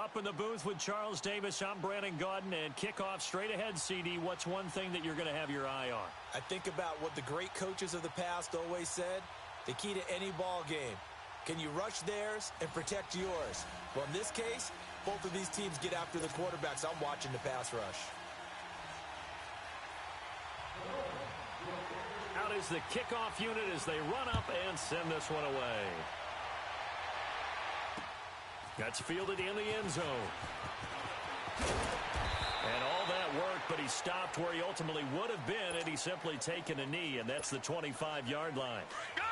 Up in the booth with Charles Davis, I'm Brandon Gaudin, and kickoff straight ahead, CD. What's one thing that you're going to have your eye on? I think about what the great coaches of the past always said. The key to any ball game. Can you rush theirs and protect yours? Well, in this case, both of these teams get after the quarterbacks. I'm watching the pass rush. Out is the kickoff unit as they run up and send this one away. That's fielded in the end zone. And all that work, but he stopped where he ultimately would have been, and he's simply taken a knee, and that's the 25-yard line. Gone!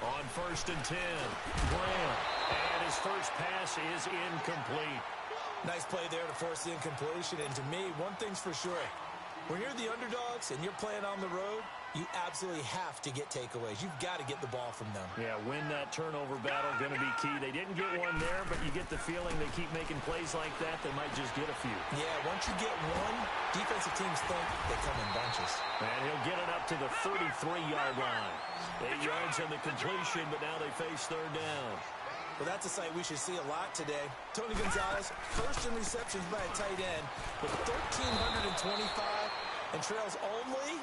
On 1st and 10, Graham. And his first pass is incomplete. Nice play there to force the incompletion. And to me, one thing's for sure. When you're the underdogs and you're playing on the road, you absolutely have to get takeaways. You've got to get the ball from them. Yeah, win that turnover battle, going to be key. They didn't get one there, but you get the feeling they keep making plays like that, they might just get a few. Yeah, once you get one, defensive teams think they come in bunches. And he'll get it up to the 33-yard line. 8 yards on the completion, but now they face third down. Well, that's a sight we should see a lot today. Tony Gonzalez, first in receptions by a tight end with 1,325 and trails only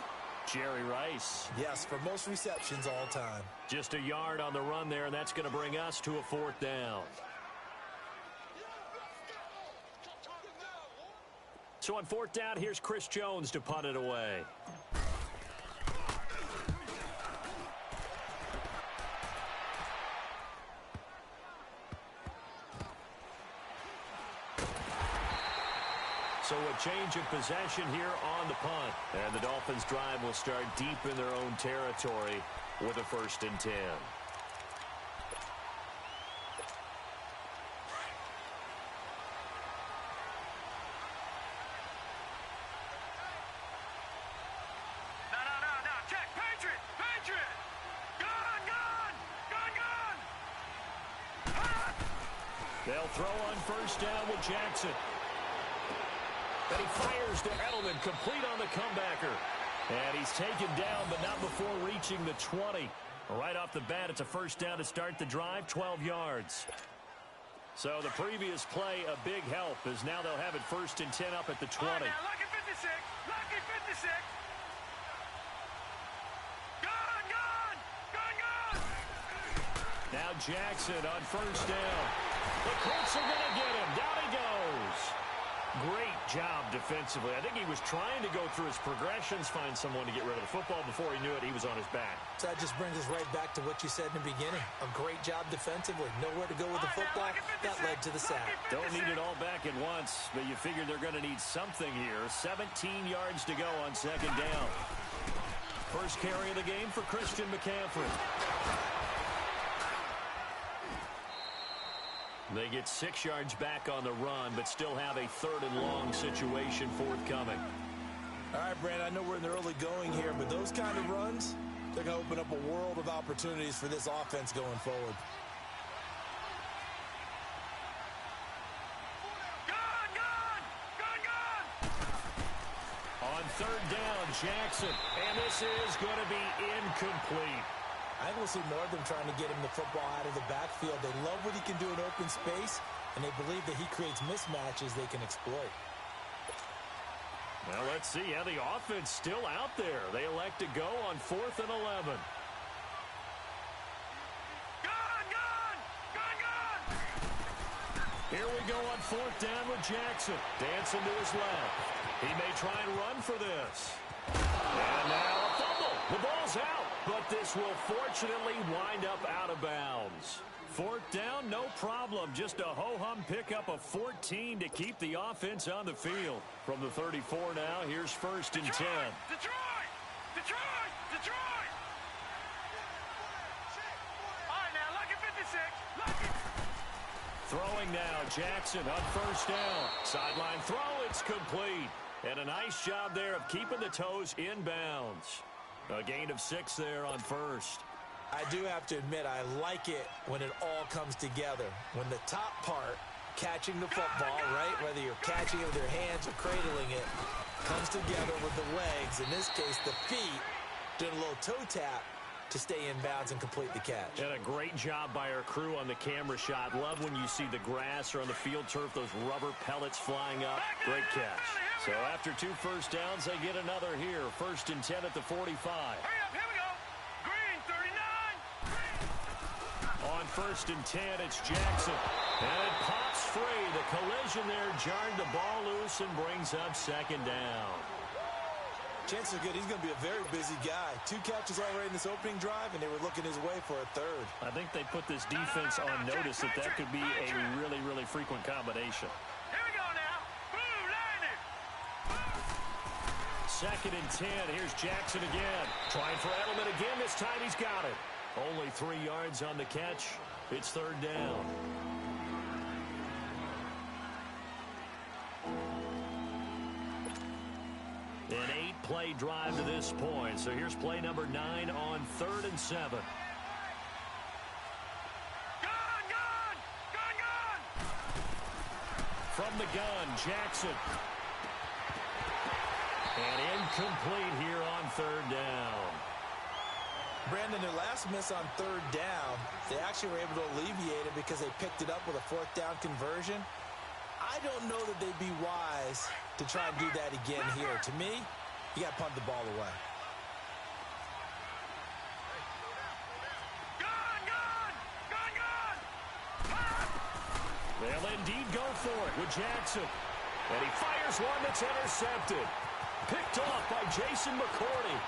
Jerry Rice. Yes, for most receptions all time. Just a yard on the run there, and that's going to bring us to a 4th down. So on 4th down, here's Chris Jones to punt it away. So a change of possession here on the punt. And the Dolphins' drive will start deep in their own territory with a 1st and 10. No. Check. Patriot. Gone. They'll throw on 1st down with Jackson. And he fires to Edelman, complete on the comebacker. And he's taken down, but not before reaching the 20. Right off the bat, it's a 1st down to start the drive, 12 yards. So the previous play, a big help, as now they'll have it 1st and 10 up at the 20. Now, lucky 56. Lucky 56. Gone. Now Jackson on 1st down. The Colts are going to get him. Down he goes. Great job defensively. I think he was trying to go through his progressions, find someone to get rid of the football. Before he knew it, he was on his back. So that just brings us right back to what you said in the beginning. A great job defensively. Nowhere to go with the football. That led to the sack. Don't need it all back at once, but you figure they're going to need something here. 17 yards to go on 2nd down. First carry of the game for Christian McCaffrey. They get 6 yards back on the run, but still have a 3rd and long situation forthcoming. All right, Brand, I know we're in the early going here, but those kind of runs, they're going to open up a world of opportunities for this offense going forward. Gone. On 3rd down, Jackson, and this is going to be incomplete. I think we'll see more of them trying to get him the football out of the backfield. They love what he can do in open space, and they believe that he creates mismatches they can exploit. Well, let's see how the offense still out there. They elect to go on 4th and 11. Gone. Here we go on 4th down with Jackson. Dancing to his left. He may try and run for this. And now a fumble. The ball's out, but this will fortunately wind up out of bounds. 4th down, no problem. Just a ho-hum pickup of 14 to keep the offense on the field. From the 34 now, here's 1st and 10. Detroit! All right, now, lucky 56. Lucky. Throwing now, Jackson on 1st down. Sideline throw, it's complete. And a nice job there of keeping the toes in bounds. A gain of 6 there on 1st. I do have to admit, I like it when it all comes together. When the top part, catching the football, right, whether you're catching it with your hands or cradling it, comes together with the legs, in this case the feet, doing a little toe tap, to stay in bounds and complete the catch. And a great job by our crew on the camera shot. Love when you see the grass or on the field turf, those rubber pellets flying up. Great catch. So after 2 first downs, they get another here. 1st and 10 at the 45. Hurry up, here we go. Green, 39. On 1st and 10, it's Jackson. And it pops free. The collision there jarred the ball loose and brings up 2nd down. Chances are good he's going to be a very busy guy. 2 catches already in this opening drive, and they were looking his way for a 3rd. I think they put this defense on notice that could be a really, really frequent combination. Here we go now. Boom, landed. 2nd and 10. Here's Jackson again. Trying for Edelman again. This time he's got it. Only 3 yards on the catch. It's 3rd down. An 8-play drive to this point. So here's play number 9 on 3rd and 7. Gun, gun, gun, gun. From the gun, Jackson. And incomplete here on 3rd down. Brandon, their last miss on 3rd down, they actually were able to alleviate it because they picked it up with a 4th down conversion. I don't know that they'd be wise to try and do that again here. To me, you got to punt the ball away. Gun, gun, gun, gun. They'll indeed go for it with Jackson. And he fires one that's intercepted. Picked off by Jason McCourty.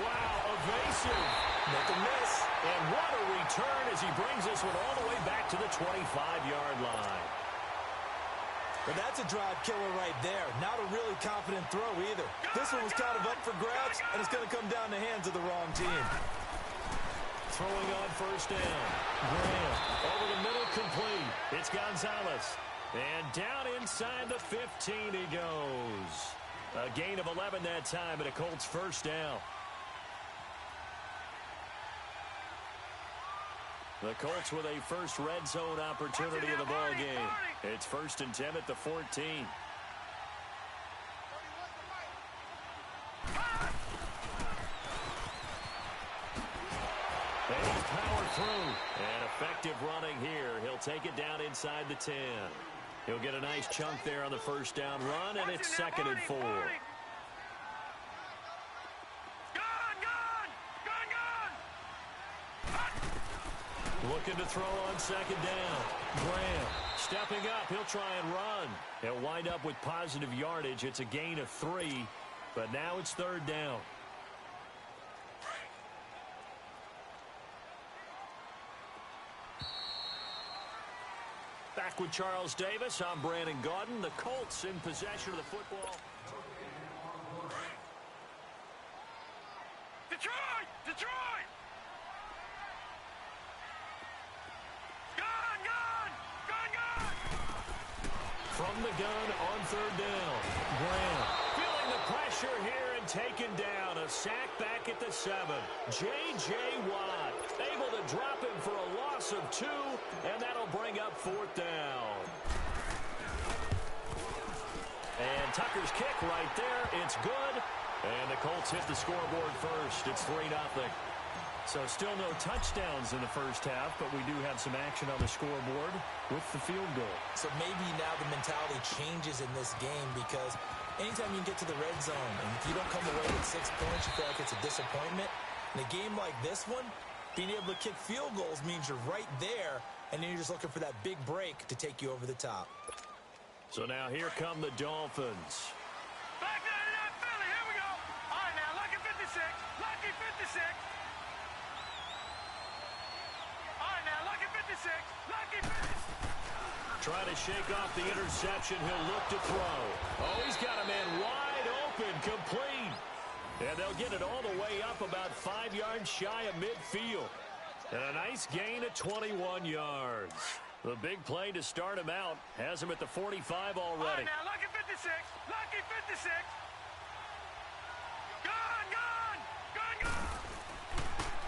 Wow, evasive. Make a miss. And what a return as he brings this one all the way back to the 25-yard line. But that's a drive killer right there. Not a really confident throw either. This one was kind of up for grabs, and it's going to come down the hands of the wrong team. Throwing on 1st down. Graham over the middle, complete. It's Gonzalez. And down inside the 15 he goes. A gain of 11 that time, and a Colts 1st down. The Colts with a first red zone opportunity in the ball game. It's 1st and 10 at the 14. They power through. And effective running here. He'll take it down inside the 10. He'll get a nice chunk there on the 1st down run, and it's 2nd and 4. Looking to throw on 2nd down. Graham stepping up. He'll try and run. He'll wind up with positive yardage. It's a gain of 3, but now it's 3rd down. Back with Charles Davis. I'm Brandon Gaudin. The Colts in possession of the football. Detroit! Detroit! From the gun on 3rd down. Graham feeling the pressure here and taken down. A sack back at the 7. J.J. Watt able to drop him for a loss of 2, and that'll bring up 4th down. And Tucker's kick right there. It's good. And the Colts hit the scoreboard first. It's 3-0. So still no touchdowns in the 1st half, but we do have some action on the scoreboard with the field goal. So maybe now the mentality changes in this game because anytime you get to the red zone and if you don't come away with 6 points, you feel like it's a disappointment. In a game like this one, being able to kick field goals means you're right there, and then you're just looking for that big break to take you over the top. So now here come the Dolphins. Back there in that Philly. Here we go. All right, now, lucky 56. Lucky 56. Trying to shake off the interception. He'll look to throw. Oh, he's got a man wide open, complete. And they'll get it all the way up about 5 yards shy of midfield. And a nice gain of 21 yards. The big play to start him out has him at the 45 already. All right, now, lucky 56. Lucky 56. Gun, gun, gun, gun.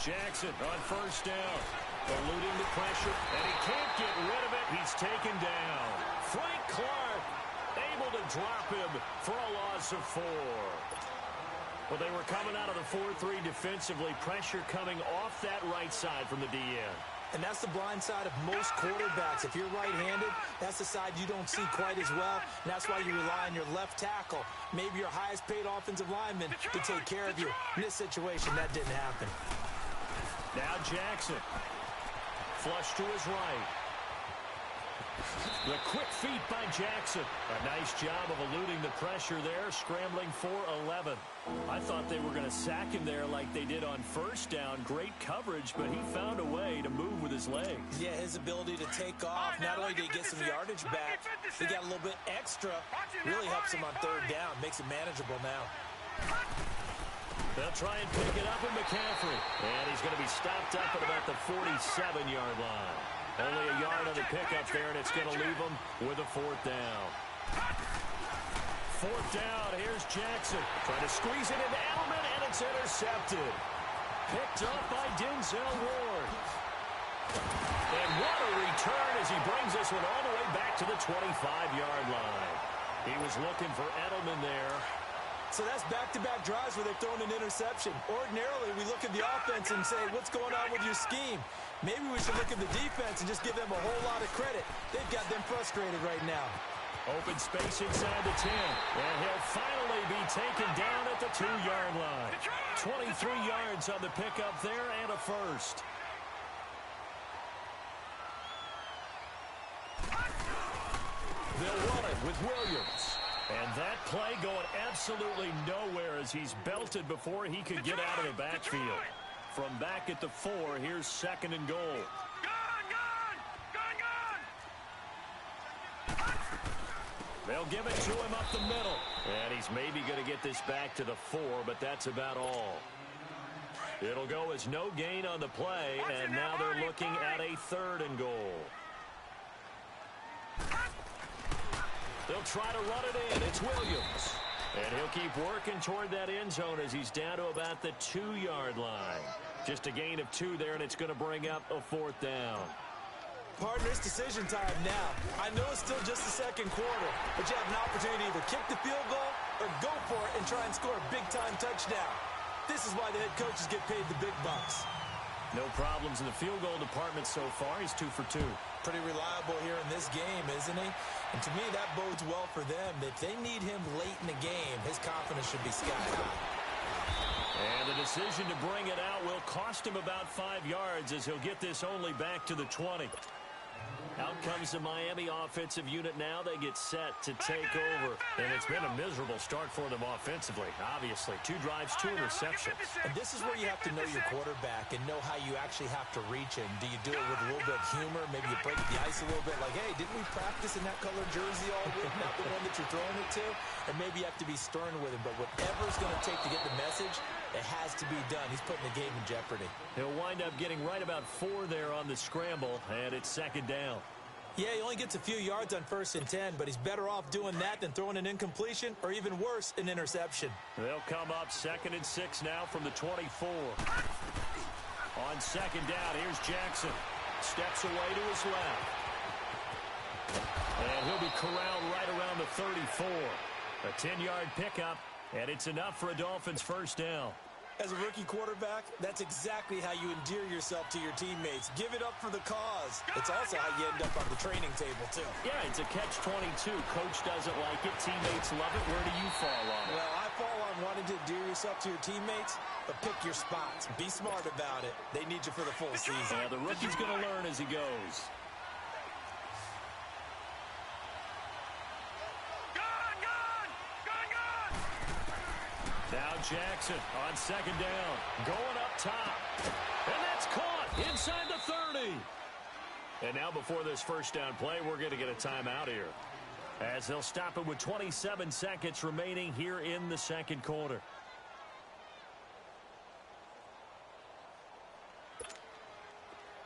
Jackson on 1st down. Eluding the pressure, and he can't get rid of it. He's taken down. Frank Clark able to drop him for a loss of 4. Well, they were coming out of the 4-3 defensively. Pressure coming off that right side from the DN. And that's the blind side of most quarterbacks. If you're right-handed, that's the side you don't see quite as well. And that's why you rely on your left tackle, maybe your highest-paid offensive lineman, to take care of you. In this situation, that didn't happen. Now Jackson. Flush to his right. The quick feet by Jackson. A nice job of eluding the pressure there, scrambling for 11. I thought they were going to sack him there like they did on first down. Great coverage, but he found a way to move with his legs. Yeah, his ability to take off, not only did he get some yardage back, he got a little bit extra. Really helps him on third down, makes it manageable now. They'll try and pick it up with McCaffrey. And he's going to be stopped up at about the 47-yard line. Only a yard on the pickup there, and it's going to leave him with a fourth down. Fourth down, here's Jackson. Trying to squeeze it into Edelman, and it's intercepted. Picked up by Denzel Ward. And what a return as he brings this one all the way back to the 25-yard line. He was looking for Edelman there. So that's back-to-back drives where they've thrown an interception. Ordinarily, we look at the offense and say, what's going on with your scheme? Maybe we should look at the defense and just give them a whole lot of credit. They've got them frustrated right now. Open space inside the 10. And he'll finally be taken down at the 2-yard line. 23 yards on the pickup there and a first. They'll run it with Williams. And that play going absolutely nowhere as he's belted before he could get out of the backfield. From back at the 4, here's second and goal. They'll give it to him up the middle. And he's maybe going to get this back to the 4, but that's about all. It'll go as no gain on the play, and now they're looking at a third and goal. They'll try to run it in. It's Williams. And he'll keep working toward that end zone as he's down to about the 2-yard line. Just a gain of 2 there, and it's going to bring up a fourth down. Partner, it's decision time now. I know it's still just the second quarter, but you have an opportunity to either kick the field goal or go for it and try and score a big-time touchdown. This is why the head coaches get paid the big bucks. No problems in the field goal department so far. He's 2 for 2. Pretty reliable here in this game, isn't he? And to me, that bodes well for them. If they need him late in the game, his confidence should be sky high. And the decision to bring it out will cost him about 5 yards as he'll get this only back to the 20. Out comes the Miami offensive unit now. They get set to take over. And it's been a miserable start for them offensively, obviously. 2 drives, 2 interceptions. And this is where you have to know your quarterback and know how you actually have to reach him. Do you do it with a little bit of humor? Maybe you break the ice a little bit like, hey, didn't we practice in that color jersey all week? Not the one that you're throwing it to? Or maybe you have to be stern with him. But whatever it's going to take to get the message, it has to be done. He's putting the game in jeopardy. He'll wind up getting right about 4 there on the scramble, and it's second down. Yeah, he only gets a few yards on 1st and 10, but he's better off doing that than throwing an incompletion or even worse, an interception. They'll come up 2nd and 6 now from the 24. On second down, here's Jackson. Steps away to his left. And he'll be corralled right around the 34. A 10-yard pickup, and it's enough for a Dolphins first down. As a rookie quarterback, that's exactly how you endear yourself to your teammates. Give it up for the cause. It's also how you end up on the training table, too. Yeah, it's a catch-22. Coach doesn't like it. Teammates love it. Where do you fall on it? Well, I fall on wanting to endear yourself to your teammates, but pick your spots. Be smart about it. They need you for the full season. Yeah, the rookie's going to learn as he goes. Now Jackson on second down, going up top. And that's caught inside the 30. And now before this first down play, we're going to get a timeout here, as they'll stop it with 27 seconds remaining here in the second quarter.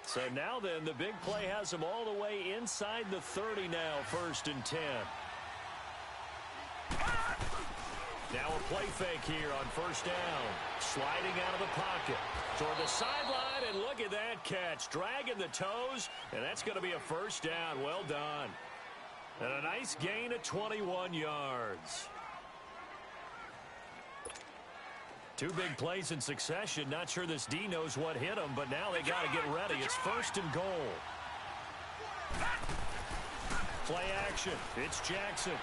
So now then, the big play has them all the way inside the 30 now, 1st and 10. Now a play fake here on first down. Sliding out of the pocket toward the sideline, and look at that catch. Dragging the toes, and that's going to be a first down. Well done. And a nice gain of 21 yards. Two big plays in succession. Not sure this D knows what hit him, but now they got to get ready. It's 1st and goal. Play action. It's Jackson.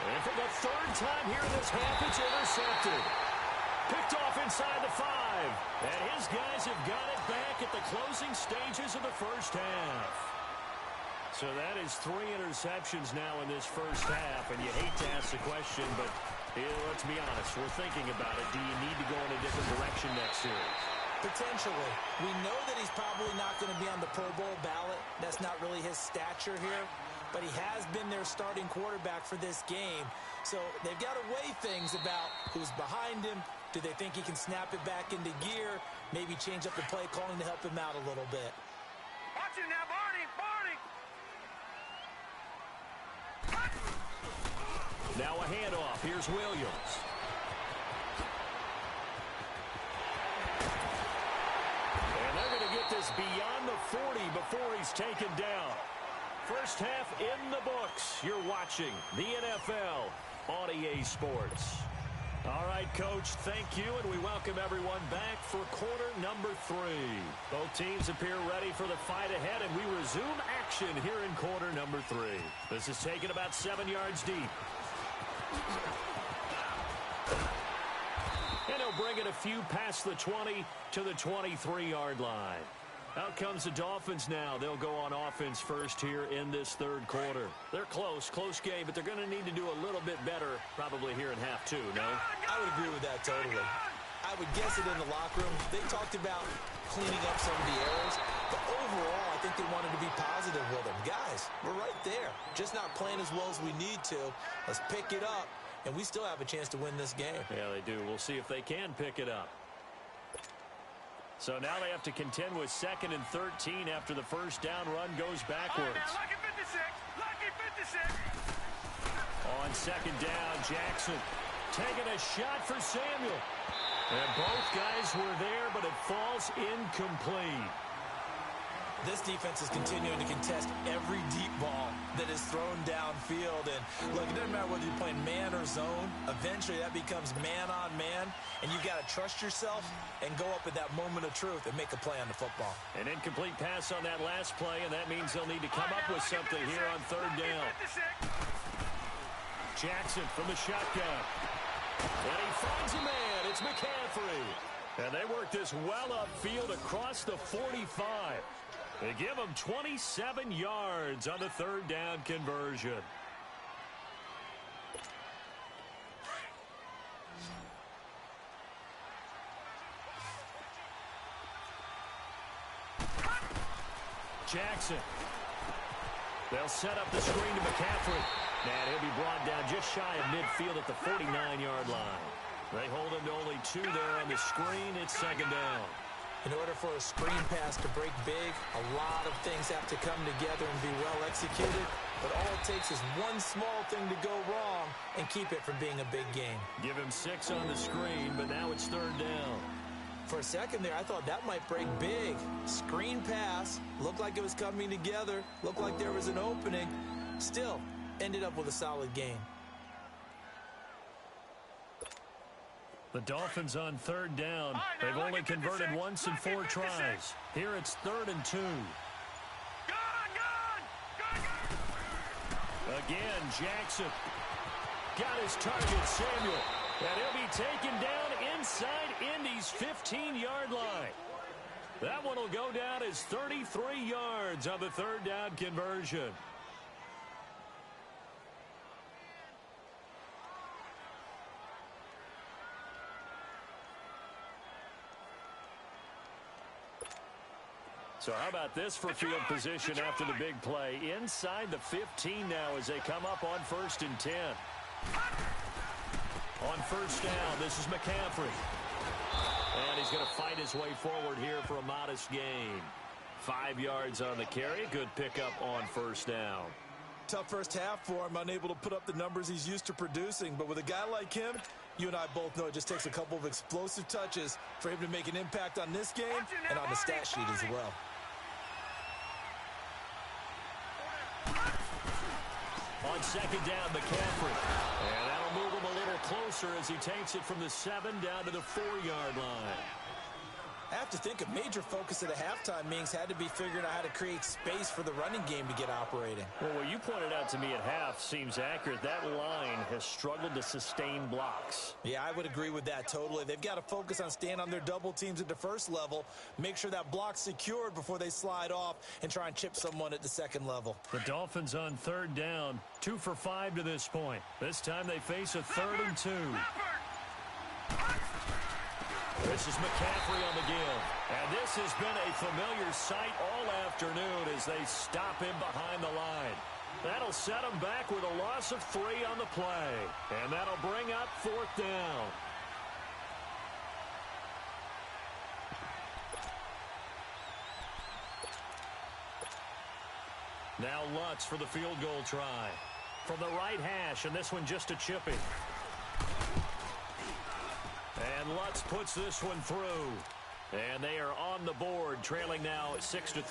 And for the 3rd time here in this half, it's intercepted. Picked off inside the 5. And his guys have got it back at the closing stages of the first half. So that is 3 interceptions now in this first half. And you hate to ask the question, but let's be honest. We're thinking about it. Do you need to go in a different direction next series? Potentially. We know that he's probably not going to be on the Pro Bowl ballot. That's not really his stature here. But he has been their starting quarterback for this game. So they've got to weigh things about who's behind him. Do they think he can snap it back into gear? Maybe change up the play calling to help him out a little bit. Watch it now, Barney! Now a handoff. Here's Williams. And they're going to get this beyond the 40 before he's taken down. First half in the books. You're watching the NFL on EA Sports. All right, Coach, thank you, and we welcome everyone back for quarter number 3. Both teams appear ready for the fight ahead, and we resume action here in quarter number 3. This is taken about 7 yards deep. And he'll bring it a few past the 20 to the 23-yard line. Out comes the Dolphins now. They'll go on offense first here in this 3rd quarter. They're close game, but they're going to need to do a little bit better probably here in half 2, no? I would agree with that totally. I would guess it in the locker room. They talked about cleaning up some of the errors, but overall, I think they wanted to be positive with them. Guys, we're right there. Just not playing as well as we need to. Let's pick it up, and we still have a chance to win this game. Yeah, they do. We'll see if they can pick it up. So now they have to contend with 2nd and 13 after the first down run goes backwards. Now, lucky 56! Lucky 56! On 2nd down, Jackson taking a shot for Samuel. And both guys were there, but it falls incomplete. This defense is continuing to contest every deep ball that is thrown downfield. And, look, it doesn't matter whether you're playing man or zone. Eventually, that becomes man-on-man, and you've got to trust yourself and go up at that moment of truth and make a play on the football. An incomplete pass on that last play, and that means they'll need to come up with something here on 3rd down. Jackson from the shotgun. And he finds a man. It's McCaffrey. And they work this well upfield across the 45. They give him 27 yards on the 3rd down conversion. Jackson. They'll set up the screen to McCaffrey. And he'll be brought down just shy of midfield at the 49-yard line. They hold him to only 2 there on the screen. It's 2nd down. In order for a screen pass to break big, a lot of things have to come together and be well executed. But all it takes is one small thing to go wrong and keep it from being a big game. Give him 6 on the screen, but now it's 3rd down. For a second there, I thought that might break big. Screen pass, looked like it was coming together, looked like there was an opening. Still, ended up with a solid game. The Dolphins on 3rd down. They've only converted once in 4 tries. Here it's 3rd and 2. Again, Jackson got his target, Samuel. And he'll be taken down inside Indy's 15-yard line. That one will go down as 33 yards on the 3rd down conversion. So how about this for field position after the big play? Inside the 15 now as they come up on 1st and 10. On 1st down, this is McCaffrey. And he's going to fight his way forward here for a modest gain. 5 yards on the carry. Good pickup on 1st down. Tough first half for him, unable to put up the numbers he's used to producing. But with a guy like him, you and I both know it just takes a couple of explosive touches for him to make an impact on this game and on the stat sheet as well. On 2nd down, McCaffrey. And that'll move him a little closer closer as he takes it from the 7 down to the 4-yard line. I have to think a major focus at the halftime meetings had to be figuring out how to create space for the running game to get operating. Well, what you pointed out to me at half seems accurate. That line has struggled to sustain blocks. Yeah, I would agree with that totally. They've got to focus on staying on their double teams at the first level, make sure that block's secured before they slide off and try and chip someone at the second level. The Dolphins on 3rd down, 2 for 5 to this point. This time they face a 3rd and 2. This is McCaffrey on the give. And this has been a familiar sight all afternoon as they stop him behind the line. That'll set him back with a loss of 3 on the play. And that'll bring up 4th down. Now Lutz for the field goal try. From the right hash, and this one just a chippy. And Lutz puts this one through. And they are on the board, trailing now 6-3.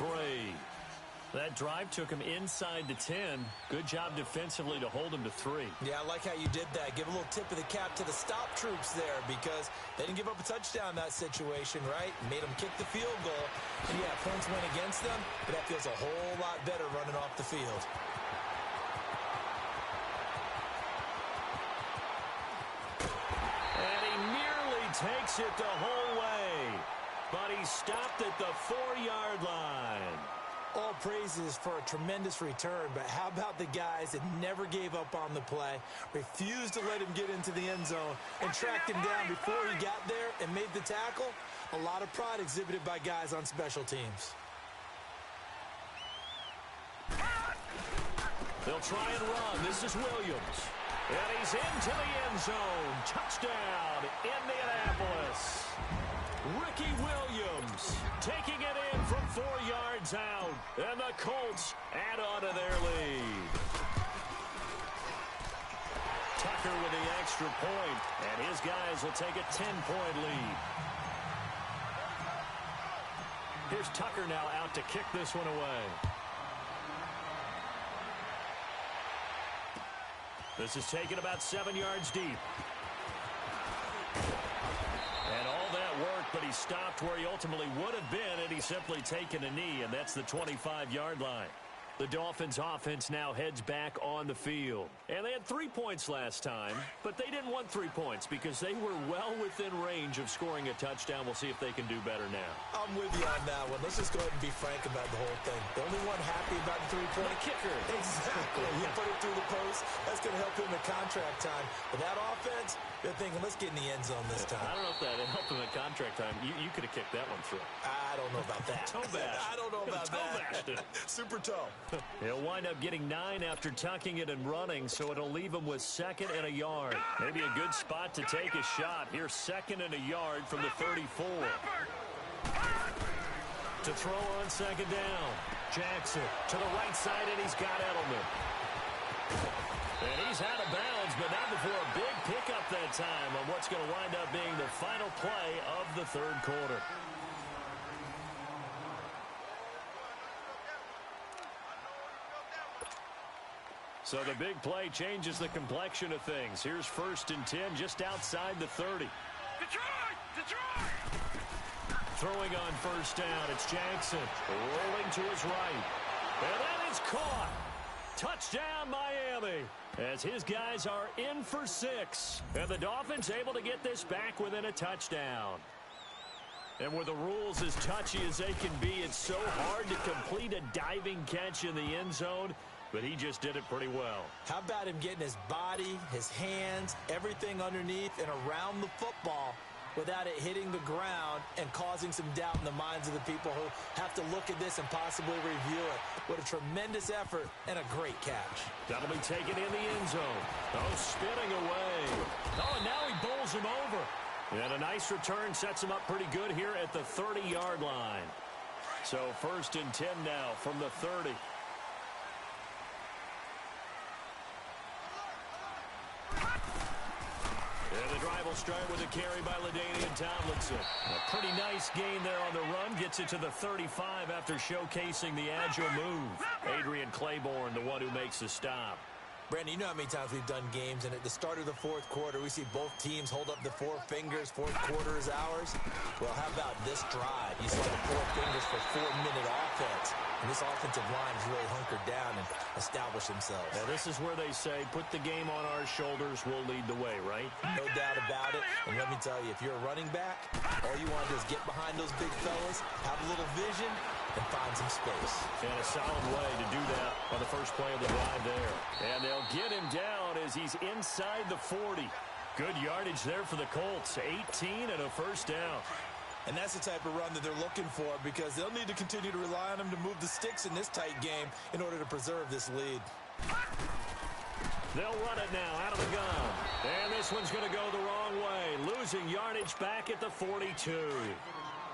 That drive took him inside the 10. Good job defensively to hold him to 3. Yeah, I like how you did that. Give a little tip of the cap to the stop troops there because they didn't give up a touchdown in that situation, right? Made them kick the field goal. And yeah, points went against them, but that feels a whole lot better running off the field. Takes it the whole way, but he stopped at the 4-yard line. All praises for a tremendous return, but how about the guys that never gave up on the play, refused to let him get into the end zone, and tracked him down before he got there and made the tackle? A lot of pride exhibited by guys on special teams. They'll try and run. This is Williams. And he's into the end zone. Touchdown, Indianapolis. Ricky Williams taking it in from 4 yards out. And the Colts add on to their lead. Tucker with the extra point. And his guys will take a 10-point lead. Here's Tucker now out to kick this one away. This is taken about 7 yards deep. And all that work, but he stopped where he ultimately would have been had he simply taken a knee, and that's the 25-yard line. The Dolphins offense now heads back on the field. And they had 3 points last time, but they didn't want 3 points because they were well within range of scoring a touchdown. We'll see if they can do better now. I'm with you on that one. Let's just go ahead and be frank about the whole thing. The only one happy about the 3-point kicker. Exactly. He put it through the post. That's going to help him in contract time. But that offense, they're thinking, let's get in the end zone this time. I don't know if that helped him in contract time. You could have kicked that one through. I don't know about that. Toe bash. I don't know about that. Super toe. He'll wind up getting 9 after tucking it and running, so it'll leave him with 2nd and a yard. Maybe a good spot to take a shot. Here's 2nd and a yard from the 34. To throw on 2nd down. Jackson to the right side, and he's got Edelman. And he's out of bounds, but not before a big pickup that time on what's going to wind up being the final play of the 3rd quarter. So the big play changes the complexion of things. Here's 1st and 10 just outside the 30. Detroit! Throwing on 1st down, it's Jackson rolling to his right. And that is caught. Touchdown, Miami, as his guys are in for 6. And the Dolphins able to get this back within a touchdown. And with the rules as touchy as they can be, it's so hard to complete a diving catch in the end zone. But he just did it pretty well. How about him getting his body, his hands, everything underneath and around the football without it hitting the ground and causing some doubt in the minds of the people who have to look at this and possibly review it. What a tremendous effort and a great catch. That'll be taken in the end zone. Oh, spinning away. Oh, and now he bowls him over. And a nice return sets him up pretty good here at the 30-yard line. So 1st and 10 now from the 30. And the drive will start with a carry by LaDainian Tomlinson. A pretty nice gain there on the run. Gets it to the 35 after showcasing the agile move. Adrian Claiborne, the one who makes the stop. Brandon, you know how many times we've done games, and at the start of the fourth quarter, we see both teams hold up the four fingers, fourth quarter is ours. Well, how about this drive? You saw the four fingers for 4-minute offense, and this offensive line has really hunkered down and established themselves. Now, this is where they say, put the game on our shoulders, we'll lead the way, right? No doubt about it, and let me tell you, if you're a running back, all you want to do is get behind those big fellas, have a little vision, and find some space. And a solid way to do that on the first play of the drive there. And they'll get him down as he's inside the 40. Good yardage there for the Colts. 18 and a first down. And that's the type of run that they're looking for, because they'll need to continue to rely on him to move the sticks in this tight game in order to preserve this lead. They'll run it now out of the gun. And this one's going to go the wrong way. Losing yardage back at the 42.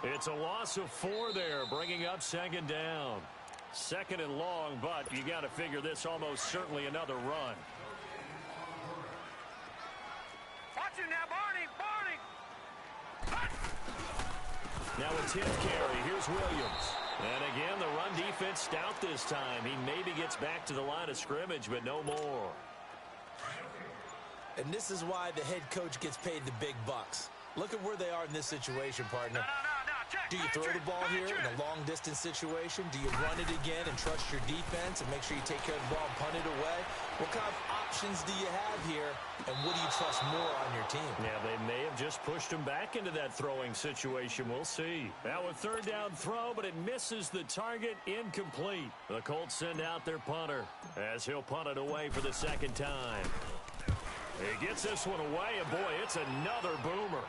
It's a loss of 4 there, bringing up second down. Second and long, but you got to figure this almost certainly another run. Watch it now, Barney. Now a 10th carry. Here's Williams. And again, the run defense stout this time. He maybe gets back to the line of scrimmage, but no more. And this is why the head coach gets paid the big bucks. Look at where they are in this situation, partner. Do you throw the ball here in a long-distance situation? Do you run it again and trust your defense and make sure you take care of the ball and punt it away? What kind of options do you have here, and what do you trust more on your team? Yeah, they may have just pushed him back into that throwing situation. We'll see. Now a third down throw, but it misses the target. Incomplete. The Colts send out their punter as he'll punt it away for the second time. He gets this one away, and boy, it's another boomer.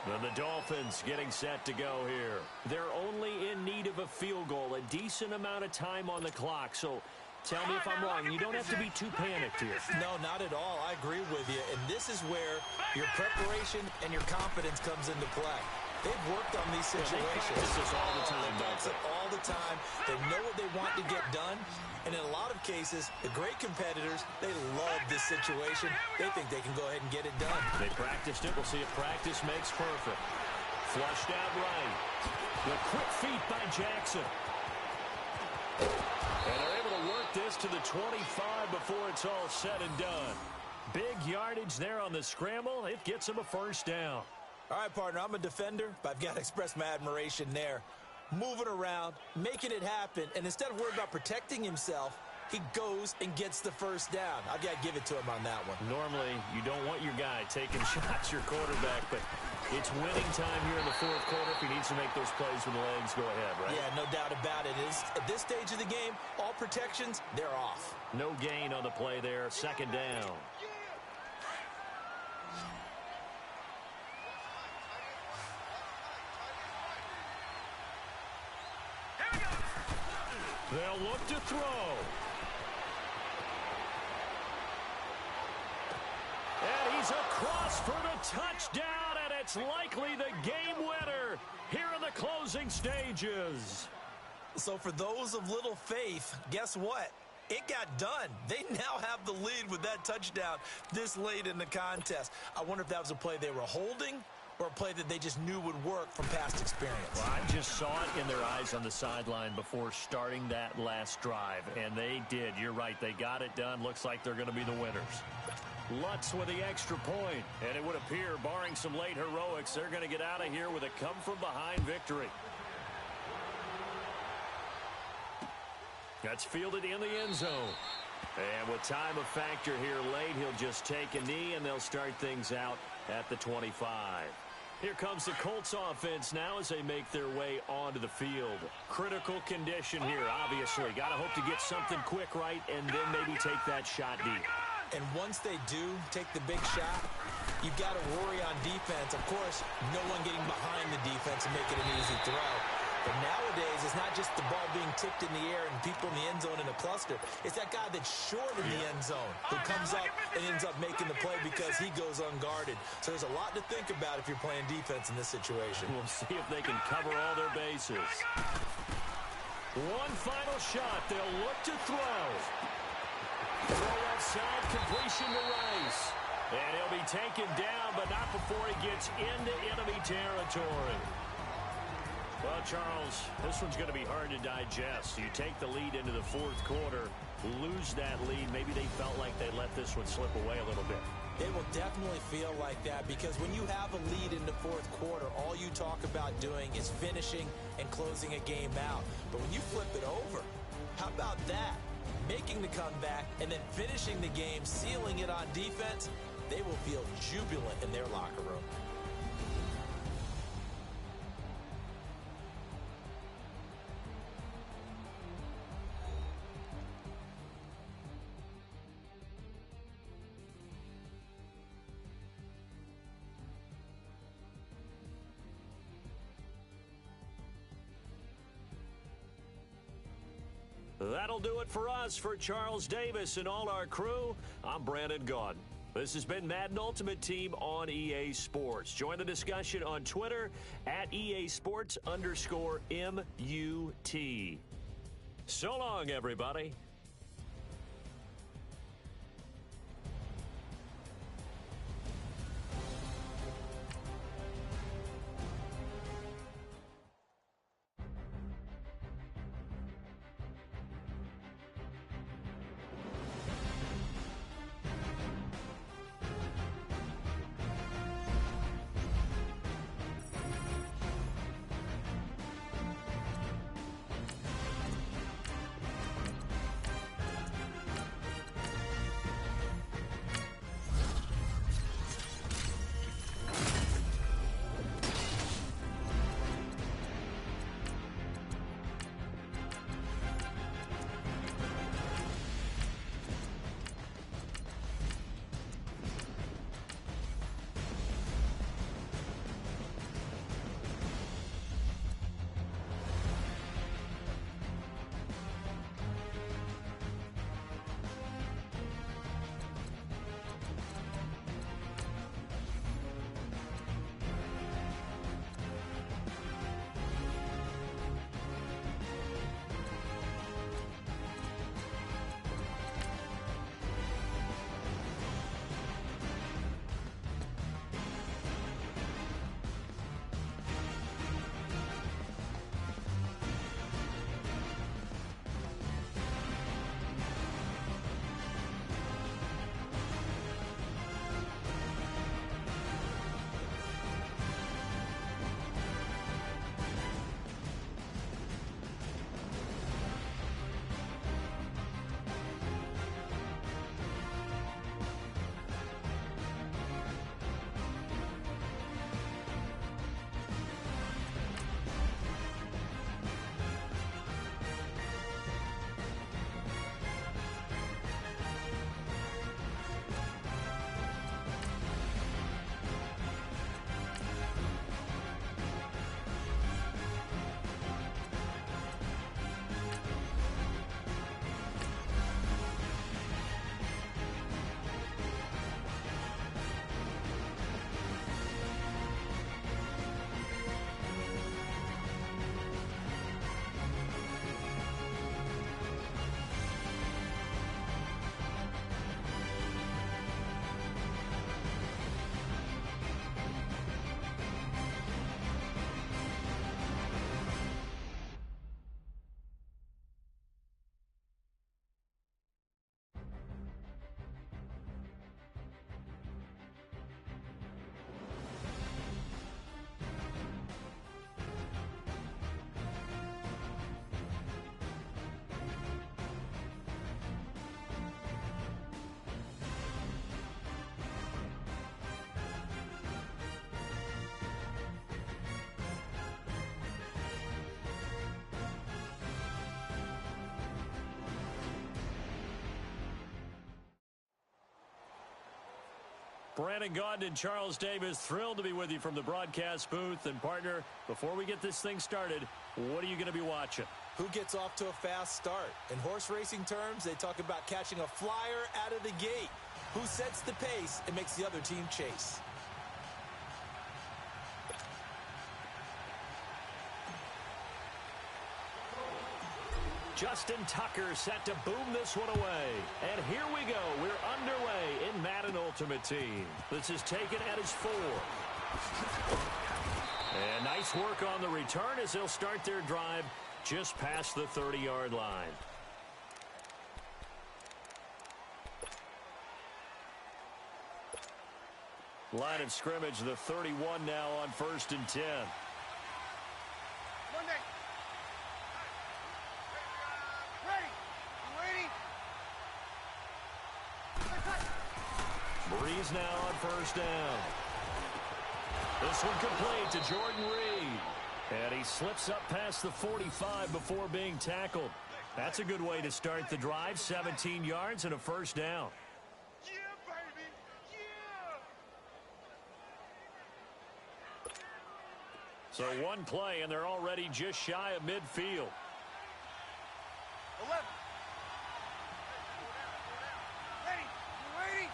And the Dolphins getting set to go here. They're only in need of a field goal, a decent amount of time on the clock. So tell me if I'm wrong. You don't have to be too panicked here. No, not at all. I agree with you. And this is where your preparation and your confidence comes into play. They've worked on these situations. They practice this all the time, They practice it all the time. They know what they want to get done. And in a lot of cases, the great competitors, they love this situation. They think they can go ahead and get it done. They practiced it. We'll see if practice makes perfect. Flushed out right. The quick feet by Jackson. And they're able to work this to the 25 before it's all said and done. Big yardage there on the scramble. It gets him a first down. All right, partner, I'm a defender, but I've got to express my admiration there. Moving around, making it happen, and instead of worrying about protecting himself, he goes and gets the first down. I've got to give it to him on that one. Normally, you don't want your guy taking shots, your quarterback, but it's winning time here in the fourth quarter. If he needs to make those plays with the legs, go ahead, right? Yeah, no doubt about it. At this stage of the game, all protections, they're off. No gain on the play there, second down. They'll look to throw. And he's across for the touchdown, and it's likely the game winner here in the closing stages. So for those of little faith, guess what? It got done. They now have the lead with that touchdown this late in the contest. I wonder if that was a play they were holding or a play that they just knew would work from past experience. Well, I just saw it in their eyes on the sideline before starting that last drive, and they did. You're right. They got it done. Looks like they're going to be the winners. Lutz with the extra point, and it would appear, barring some late heroics, they're going to get out of here with a come-from-behind victory. That's fielded in the end zone. And with time of factor here late, he'll just take a knee, and they'll start things out at the 25. Here comes the Colts offense now as they make their way onto the field. Critical condition here, obviously. Got to hope to get something quick right and then maybe take that shot deep. And once they do take the big shot, you've got to worry on defense. Of course, no one getting behind the defense and making an easy throw. But nowadays, it's not just the ball being tipped in the air and people in the end zone in a cluster. It's that guy that's short in the end zone who comes up and ends up making the play because he goes unguarded. So there's a lot to think about if you're playing defense in this situation. We'll see if they can cover all their bases. One final shot. They'll look to throw. Throw outside, completion to Rice. And he'll be taken down, but not before he gets into enemy territory. Well, Charles, this one's going to be hard to digest. You take the lead into the fourth quarter, lose that lead. Maybe they felt like they let this one slip away a little bit. They will definitely feel like that because when you have a lead in the fourth quarter, all you talk about doing is finishing and closing a game out. But when you flip it over, how about that? Making the comeback and then finishing the game, sealing it on defense, they will feel jubilant in their locker room. That'll do it for us. For Charles Davis and all our crew, I'm Brandon Gaudin. This has been Madden Ultimate Team on EA Sports. Join the discussion on Twitter at EA Sports_MUT. So long, everybody. Brandon Gaudin and Charles Davis, thrilled to be with you from the broadcast booth. And, partner, before we get this thing started, what are you going to be watching? Who gets off to a fast start? In horse racing terms, they talk about catching a flyer out of the gate. Who sets the pace and makes the other team chase? Justin Tucker set to boom this one away. And here we go. We're underway in Madden Ultimate Team. This is taken at his 4. And nice work on the return as they'll start their drive just past the 30-yard line. Line of scrimmage, the 31 now on 1st and 10. Monday. Ready. Breeze now on 1st down. This one complete to Jordan Reed. And he slips up past the 45 before being tackled. That's a good way to start the drive. 17 yards and a 1st down. Yeah, baby. Yeah. So one play, and they're already just shy of midfield. 11. Ready.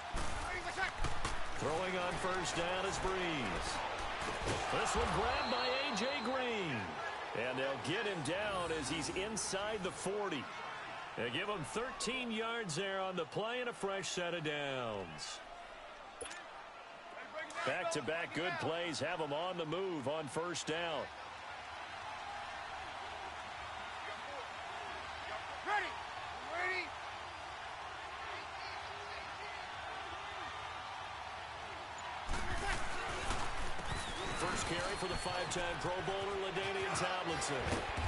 Throwing on 1st down is Breeze. This one grabbed by A.J. Green. And they'll get him down as he's inside the 40. They give him 13 yards there on the play and a fresh set of downs. Back-to-back good plays have him on the move on 1st down. Ready. First carry for the 5-time Pro Bowler, LaDainian Tomlinson.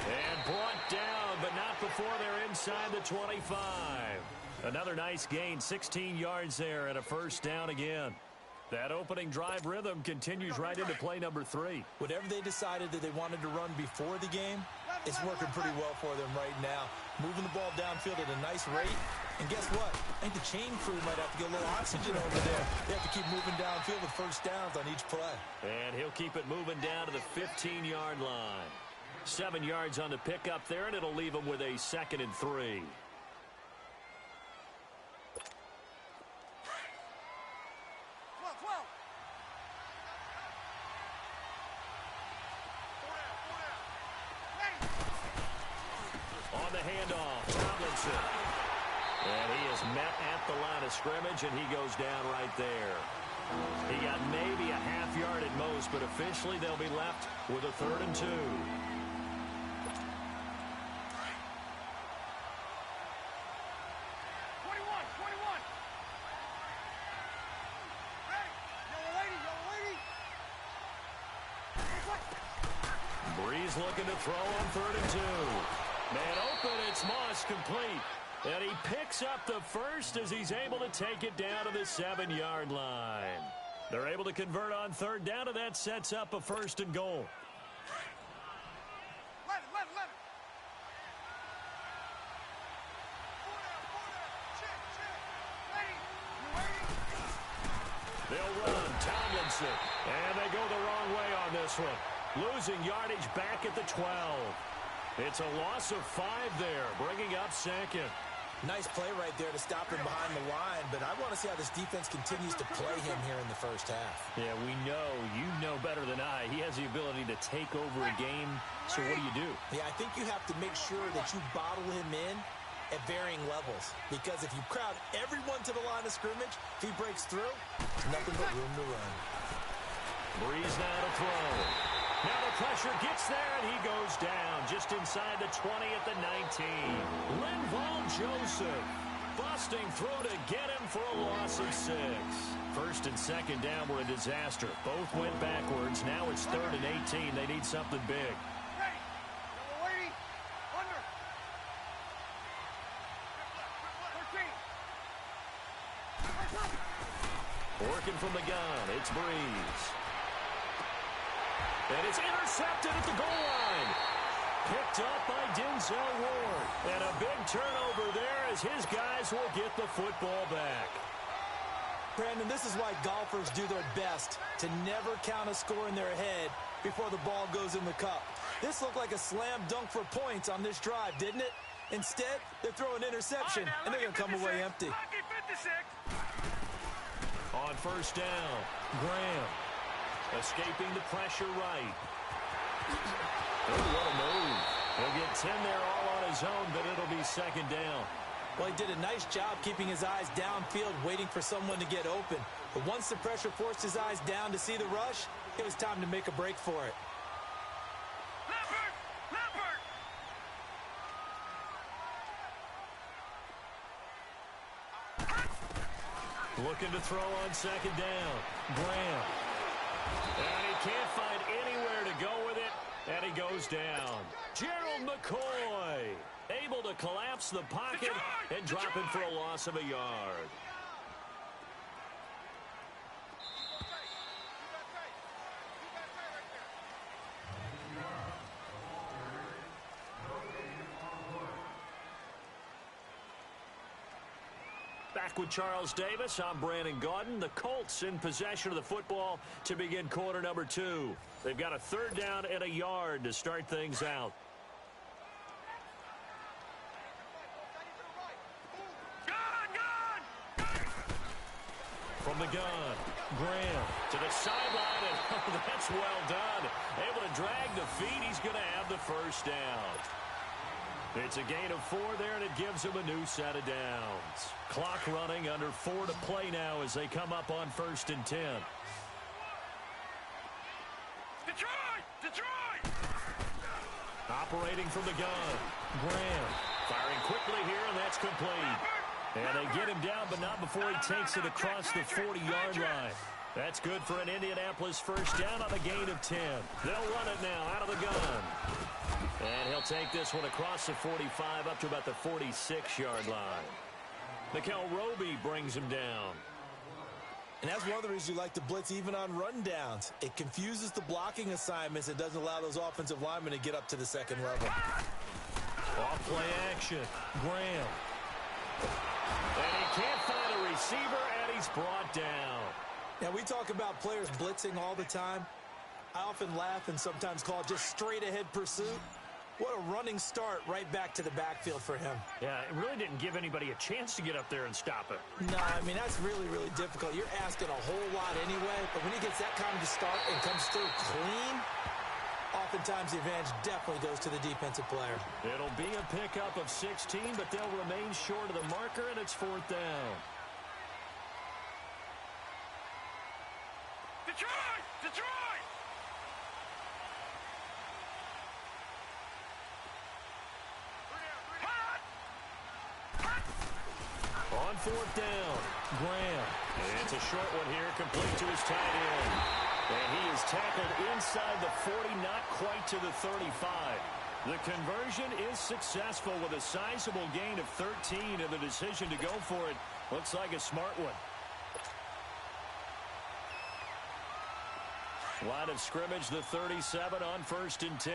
And brought down, but not before they're inside the 25. Another nice gain, 16 yards there and a 1st down again. That opening drive rhythm continues right into play number 3. Whatever they decided that they wanted to run before the game, it's working pretty well for them right now. Moving the ball downfield at a nice rate. And guess what? I think the chain crew might have to get a little oxygen over there. They have to keep moving downfield with 1st downs on each play. And he'll keep it moving down to the 15-yard line. 7 yards on the pickup there, and it'll leave him with a 2nd and 3. On the handoff, Tomlinson. And he is met at the line of scrimmage, and he goes down right there. He got maybe a half yard at most, but officially they'll be left with a 3rd and 2. Breeze looking to throw on 3rd and 2. Man open, it's Moss complete. And he picks up the 1st as he's able to take it down to the 7-yard line. They're able to convert on 3rd down, and that sets up a 1st and goal. They'll run, Tomlinson. And they go the wrong way on this one. Losing yardage back at the 12. It's a loss of 5 there, bringing up 2nd. Nice play right there to stop him behind the line, but I want to see how this defense continues to play him here in the 1st half. Yeah, we know, you know better than I, he has the ability to take over a game, so what do? Yeah, I think you have to make sure that you bottle him in at varying levels, because if you crowd everyone to the line of scrimmage, if he breaks through, there's nothing but room to run. Breeze now to throw. Now the pressure gets there, and he goes down just inside the 20 at the 19. Linval Joseph busting through to get him for a loss of 6. 1st and 2nd down were a disaster. Both went backwards. Now it's 3rd and 18. They need something big. Working from the gun, it's Breeze. And it's intercepted at the goal line. Picked up by Denzel Ward. And a big turnover there as his guys will get the football back. Brandon, this is why golfers do their best to never count a score in their head before the ball goes in the cup. This looked like a slam dunk for points on this drive, didn't it? Instead, they throw an interception, and they're going to come away empty. On 1st down, Graham escaping the pressure right. Oh, what a move. He'll get 10 there all on his own, but it'll be 2nd down. Well, he did a nice job keeping his eyes downfield, waiting for someone to get open. But once the pressure forced his eyes down to see the rush, it was time to make a break for it. Looking to throw on second down. Graham. And he can't find anywhere to go with it, and he goes down. Gerald McCoy able to collapse the pocket and drop him for a loss of a yard. Back with Charles Davis, I'm Brandon Gaudin. The Colts in possession of the football to begin quarter number 2. They've got a third down and a yard to start things out. From the gun, Graham to the sideline, and that's well done. Able to drag the feet. He's going to have the first down. It's a gain of 4 there, and it gives him a new set of downs. Clock running, under 4 to play now as they come up on 1st and 10. Detroit! Operating from the gun, Graham firing quickly here, and that's complete. And they get him down, but not before he takes it across the 40-yard line. That's good for an Indianapolis first down on a gain of 10. They'll run it now out of the gun. And he'll take this one across the 45 up to about the 46-yard line. Mikel Roby brings him down. And that's one of the reasons you like to blitz even on rundowns. It confuses the blocking assignments. It doesn't allow those offensive linemen to get up to the second level. Off play action. Graham. And he can't find a receiver, and he's brought down. Now, we talk about players blitzing all the time. I often laugh and sometimes call it just straight-ahead pursuit. What a running start right back to the backfield for him. Yeah, it really didn't give anybody a chance to get up there and stop it. No, I mean, that's really, really difficult. You're asking a whole lot anyway, but when he gets that kind of a start and comes through clean, oftentimes the advantage definitely goes to the defensive player. It'll be a pickup of 16, but they'll remain short of the marker, and it's 4th down. Detroit! On 4th down, Graham. And it's a short one here, complete to his tight end. And he is tackled inside the 40, not quite to the 35. The conversion is successful with a sizable gain of 13, and the decision to go for it looks like a smart one. Line of scrimmage, the 37 on 1st and 10.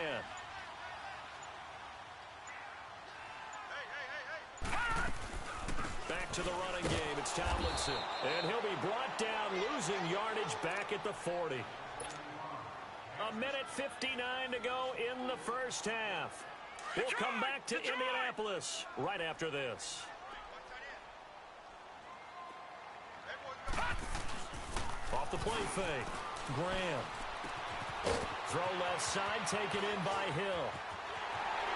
Back to the running game. It's Tomlinson. And he'll be brought down, losing yardage back at the 40. 1:59 to go in the first half. We'll come back to Indianapolis right after this. Off the play fake. Graham. Throw left side, taken in by Hill.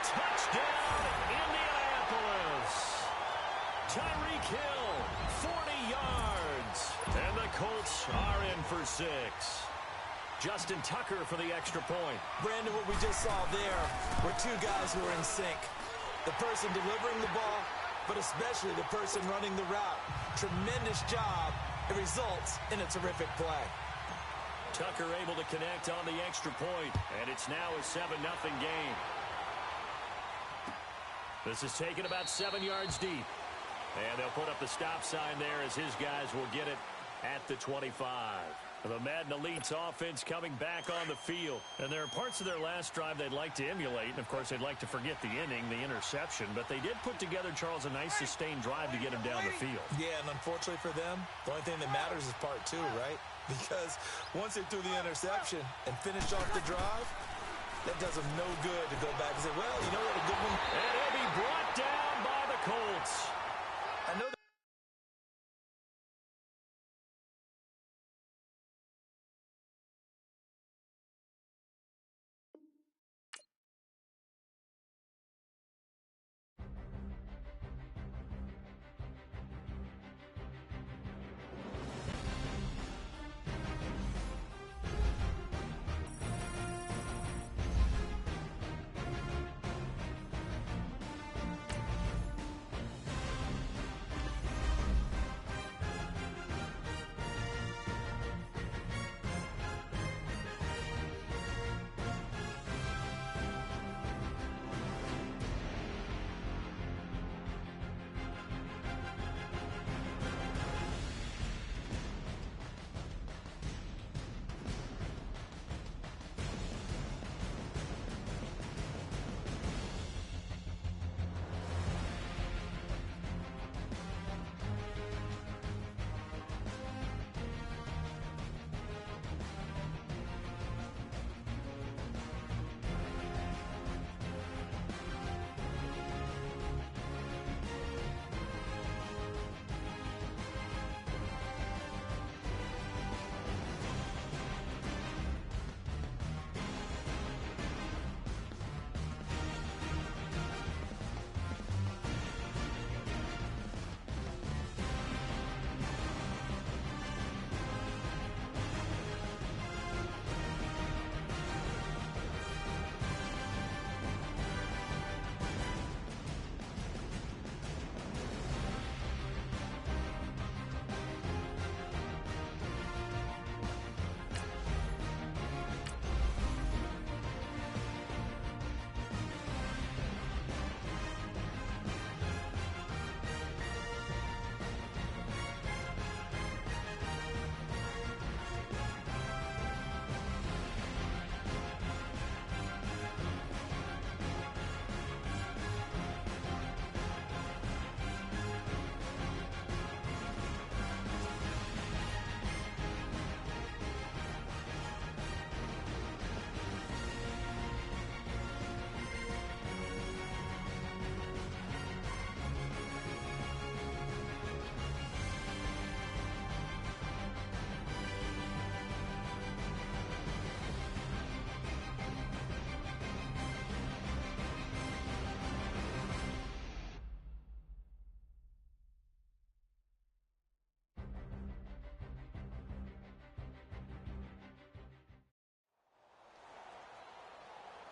Touchdown, Indianapolis. Tyreek Hill, 40 yards. And the Colts are in for 6. Justin Tucker for the extra point. Brandon, what we just saw there were two guys who are in sync. The person delivering the ball, but especially the person running the route. Tremendous job. It results in a terrific play. Tucker able to connect on the extra point, and it's now a 7-0 game. This is taken about 7 yards deep. And they'll put up the stop sign there as his guys will get it at the 25. The Madden Elite's offense coming back on the field. And there are parts of their last drive they'd like to emulate. And, of course, they'd like to forget the inning, the interception. But they did put together, Charles, a nice sustained drive to get him down the field. Yeah, and unfortunately for them, the only thing that matters is part 2, right? Because once they threw the interception and finished off the drive, that does them no good to go back and say, well, you know what, a good one. And he'll be brought down by the Colts. I know that.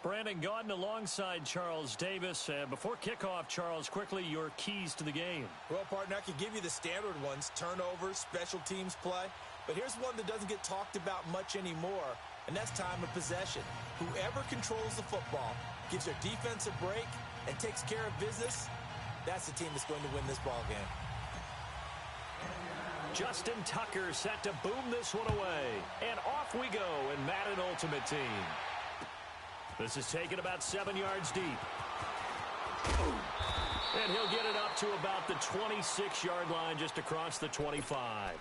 Brandon Gaudin alongside Charles Davis. Before kickoff, Charles, quickly your keys to the game. Well, partner, I could give you the standard ones, turnovers, special teams play. But here's one that doesn't get talked about much anymore, and that's time of possession. Whoever controls the football, gives their defense a break, and takes care of business, that's the team that's going to win this ball game. Justin Tucker set to boom this one away. And off we go in Madden Ultimate Team. This is taken about 7 yards deep. And he'll get it up to about the 26-yard line, just across the 25.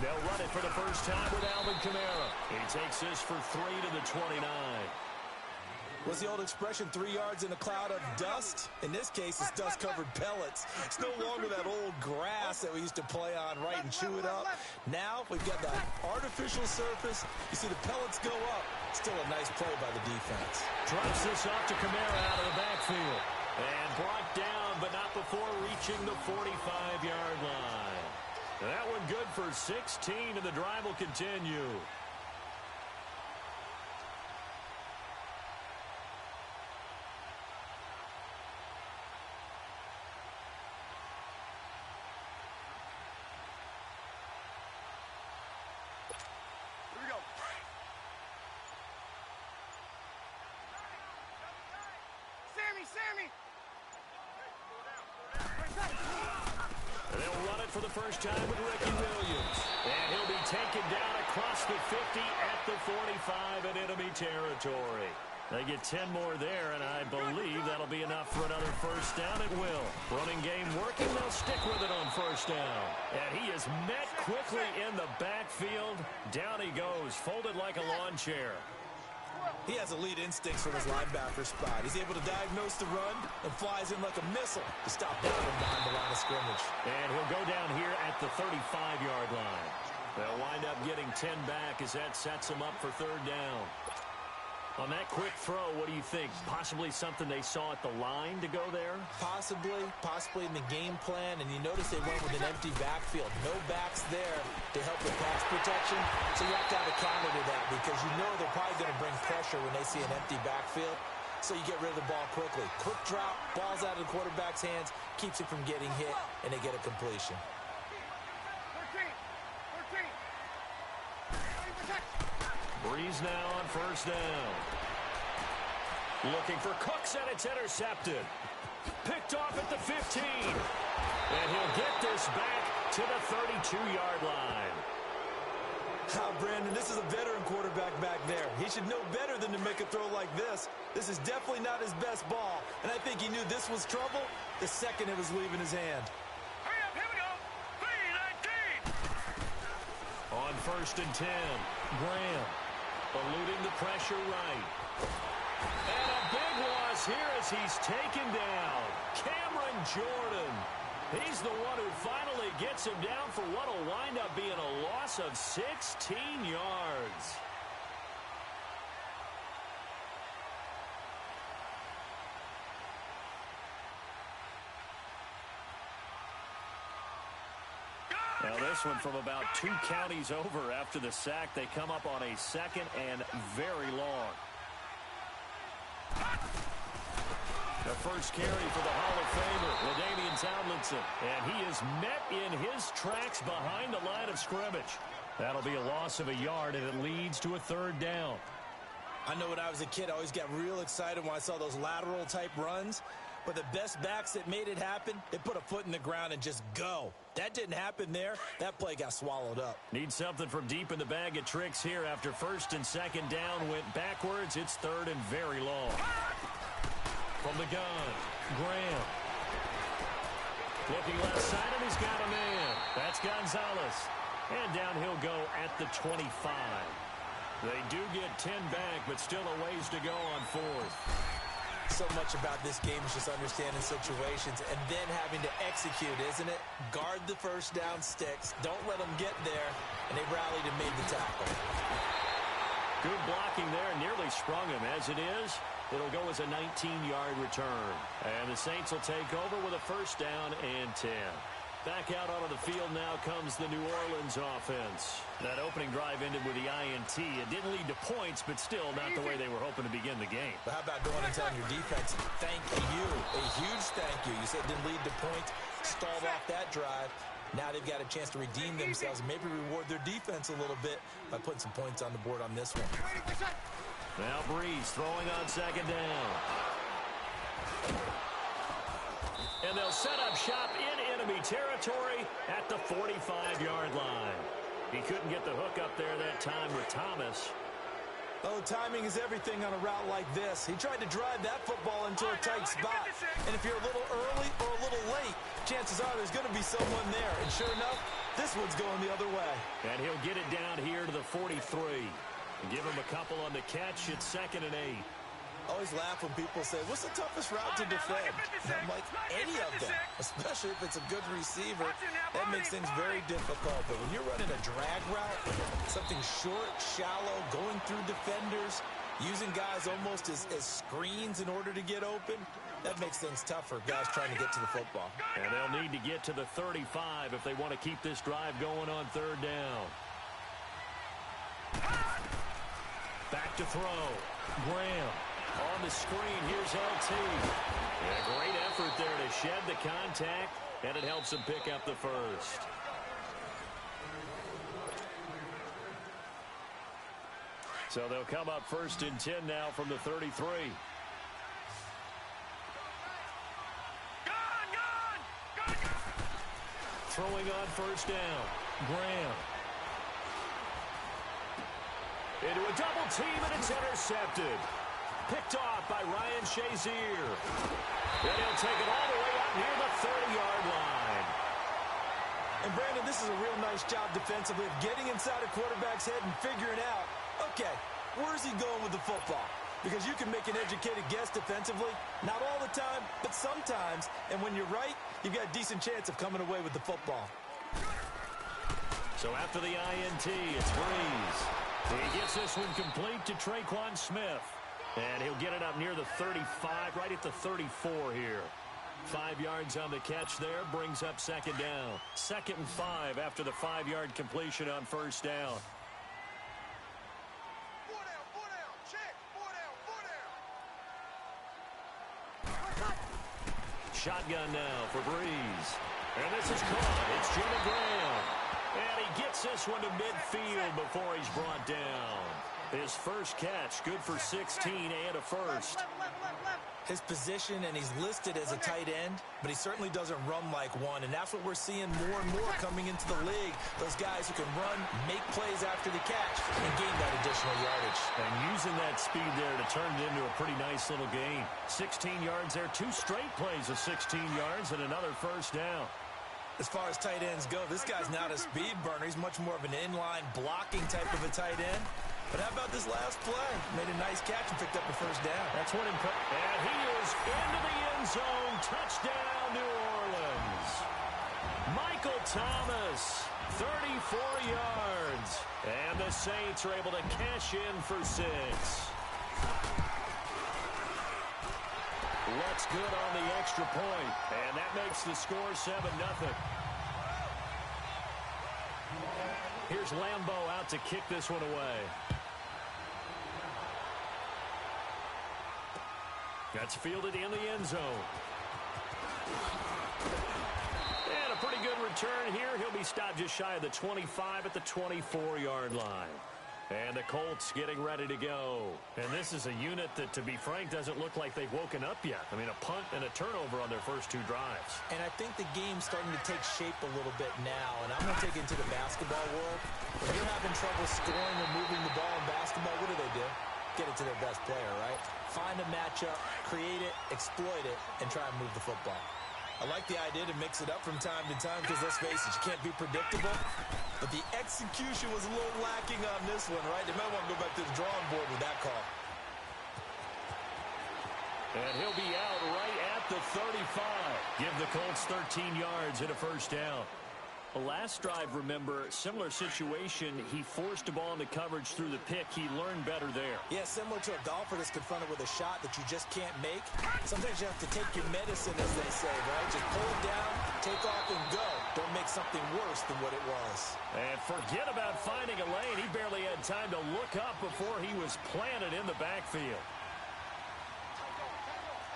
They'll run it for the first time with Alvin Kamara. He takes this for 3 to the 29. What's the old expression, 3 yards in a cloud of dust? In this case, it's dust-covered pellets. It's no longer that old grass that we used to play on, right, and chew it up. Now we've got that artificial surface. You see the pellets go up. Still a nice play by the defense. Drops this off to Kamara out of the backfield. And brought down, but not before reaching the 45-yard line. That one good for 16, and the drive will continue. Here we go. Sammy! They'll run it for the first time with Ricky Williams. And he'll be taken down across the 50 at the 45 in enemy territory. They get 10 more there, and I believe that'll be enough for another first down. It will. Running game working. They'll stick with it on first down. And he is met quickly in the backfield. Down he goes, folded like a lawn chair. He has elite instincts from his linebacker spot. He's able to diagnose the run and flies in like a missile to stop down behind the line of scrimmage. And he'll go down here at the 35-yard line. They'll wind up getting 10 back as that sets him up for third down. On that quick throw, what do you think? Possibly something they saw at the line to go there? Possibly in the game plan, and you notice they went with an empty backfield. No backs there to help with pass protection, so you have to have a counter to that because you know they're probably going to bring pressure when they see an empty backfield, so you get rid of the ball quickly. Quick drop, ball's out of the quarterback's hands, keeps it from getting hit, and they get a completion. 13. Breeze now on first down. Looking for Cooks, and it's intercepted. Picked off at the 15. And he'll get this back to the 32-yard line. Brandon, this is a veteran quarterback back there. He should know better than to make a throw like this. This is definitely not his best ball, and I think he knew this was trouble the second it was leaving his hand. Hurry up, here we go. 3-19. On first and 10, Graham eluding the pressure right. And a big loss here as he's taken down. Cameron Jordan. He's the one who finally gets him down for what will wind up being a loss of 16 yards. Now this one from about 2 counties over after the sack. They come up on a second and very long. The first carry for the Hall of Famer, LaDainian Tomlinson. And he is met in his tracks behind the line of scrimmage. That'll be a loss of a yard, and it leads to a third down. I know when I was a kid, I always got real excited when I saw those lateral-type runs. But the best backs that made it happen, they put a foot in the ground and just go. That didn't happen there. That play got swallowed up. Need something from deep in the bag of tricks here after first and second down went backwards. It's third and very long. From the gun, Graham. Looking left side, and he's got a man. That's Gonzalez. And down he'll go at the 25. They do get 10 back, but still a ways to go on fourth. So much about this game is just understanding situations and then having to execute, isn't it? Guard the first down sticks. Don't let them get there. And they rallied and made the tackle. Good blocking there. Nearly sprung him. As it is, it'll go as a 19-yard return. And the Saints will take over with a first down and 10. Back out onto the field now comes the New Orleans offense. That opening drive ended with the INT. It didn't lead to points, but still not the way they were hoping to begin the game. But how about going and telling your defense, thank you, a huge thank you. You said it didn't lead to points, stalled off that drive. Now they've got a chance to redeem themselves and maybe reward their defense a little bit by putting some points on the board on this one. Now Breeze throwing on second down. And they'll set up shop in enemy territory at the 45-yard line. He couldn't get the hook up there that time with Thomas. Oh, timing is everything on a route like this. He tried to drive that football into a tight spot. And if you're a little early or a little late, chances are there's going to be someone there. And sure enough, this one's going the other way. And he'll get it down here to the 43. And give him a couple on the catch. It's 2nd and 8. I always laugh when people say, what's the toughest route to defend? I'm like, any of them, especially if it's a good receiver. That makes things very difficult. But when you're running a drag route, something short, shallow, going through defenders, using guys almost as screens in order to get open, that makes things tough for guys trying to get to the football. And they'll need to get to the 35 if they want to keep this drive going on 3rd down. Back to throw. Graham. On the screen, here's LT. And a great effort there to shed the contact, and it helps him pick up the first. So they'll come up 1st and 10 now from the 33. Throwing on 1st down. Graham. Into a double team, and it's intercepted. Picked off by Ryan Shazier. And he'll take it all the way out near the 30-yard line. And, Brandon, this is a real nice job defensively of getting inside a quarterback's head and figuring out, okay, where's he going with the football? Because you can make an educated guess defensively, not all the time, but sometimes. And when you're right, you've got a decent chance of coming away with the football. So after the INT, it's Breeze. He gets this one complete to Traquan Smith. And he'll get it up near the 35, right at the 34 here. 5 yards on the catch there, brings up 2nd down. 2nd and 5 after the 5-yard completion on 1st down. Shotgun now for Breeze. And this is caught. It's Jimmy Graham. And he gets this one to midfield before he's brought down. His first catch, good for 16 and a first. His position, and he's listed as a tight end, but he certainly doesn't run like one, and that's what we're seeing more and more coming into the league. Those guys who can run, make plays after the catch, and gain that additional yardage. And using that speed there to turn it into a pretty nice little gain. 16 yards there, 2 straight plays of 16 yards, and another first down. As far as tight ends go, this guy's not a speed burner. He's much more of an inline blocking type of a tight end. But how about this last play? Made a nice catch and picked up a first down. That's what impressed. And he is into the end zone. Touchdown, New Orleans. Michael Thomas, 34 yards. And the Saints are able to cash in for 6. Looks good on the extra point. And that makes the score 7-0. Here's Lambeau out to kick this one away. That's fielded in the end zone. And a pretty good return here. He'll be stopped just shy of the 25 at the 24-yard line. And the Colts getting ready to go. And this is a unit that, to be frank, doesn't look like they've woken up yet. I mean, a punt and a turnover on their first 2 drives. And I think the game's starting to take shape a little bit now. And I'm going to take it into the basketball world. When you're having trouble scoring or moving the ball in basketball, what do? Get it to their best player, right? Find a matchup, create it, exploit it, and try and move the football. I like the idea to mix it up from time to time because, let's face it, you can't be predictable. But the execution was a little lacking on this one, right? They might want to go back to the drawing board with that call. And And he'll be out right at the 35. Give the Colts 13 yards and a first down. The last drive, remember, similar situation. He forced a ball into coverage through the pick. He learned better there. Yeah, similar to a golfer that's confronted with a shot that you just can't make. Sometimes you have to take your medicine, as they say, right? Just pull it down, take off, and go. Don't make something worse than what it was. And forget about finding a lane. He barely had time to look up before he was planted in the backfield.